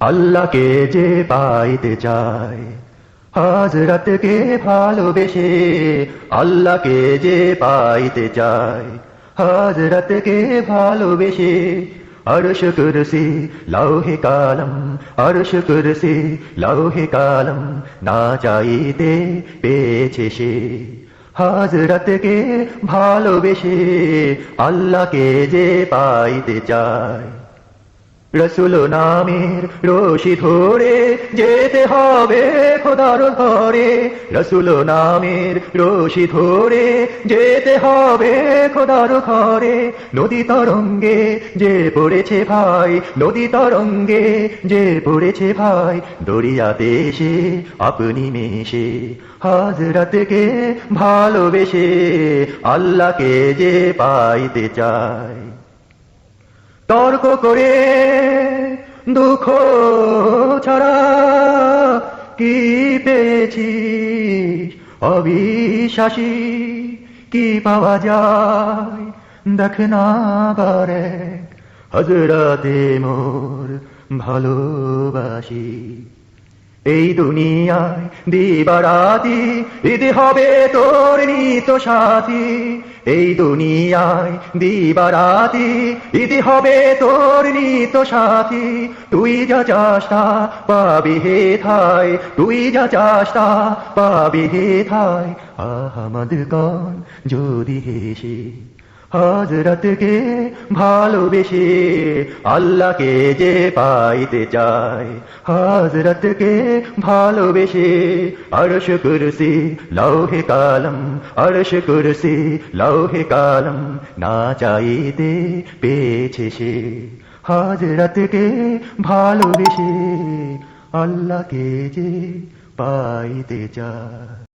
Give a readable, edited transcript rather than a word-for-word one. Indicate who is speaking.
Speaker 1: আল্লাহকে যে পাইতে চায়, হযরতকে ভালোবেসে আল্লাহকে যে পাইতে চায়, হযরতকে ভালোবেসে আরশ কুরসি লৌহে কালম, আরশ কুরসি লৌহে কালম না চাইতে পেয়েছে সে। হযরতকে ভালোবেসে আল্লাহকে যে পাইতে চায়, রসুল নামের রশি ধরে যেতে হবে খোদার ঘরে, রসুল নামের রশি ধরে যেতে হবে খোদার ঘরে। নদী তরঙ্গে যে পড়েছে ভাই, নদী তরঙ্গে যে পড়েছে ভাই, দরিয়াতে সে আপনি মেশে হযরতকে ভালোবেসে আল্লাহকে যে পাইতে চায়। তর্ক করে দুঃখ ছাড়া কি পেয়েছিস, অবিশ্বাসী কি পাওয়া যায় দেখ না করে হযরতে মোর ভালোবাসি। এই দুনিয়ায় দিবারাতি ঈদ হবে তোর নিত সাথী, এই দুনিয়ায় দিবারাতি ঈদ হবে তোর নিত সাথী। তুই যা চাস তা পাবি হে থায়, তুই যা চাস তা পাবি হে থায়। আহমদ কন যদি হেসে হযরতকে ভালোবেসে আল্লাহকে যে পাইতে চায়, হযরতকে ভালোবেসে আরশ কুরসি লৌহে কালম, আরশ কুরসি লৌহে কালম না চাইতে পেয়েছে সে। হযরতকে ভালোবেসে আল্লাহকে যে পাইতে চায়।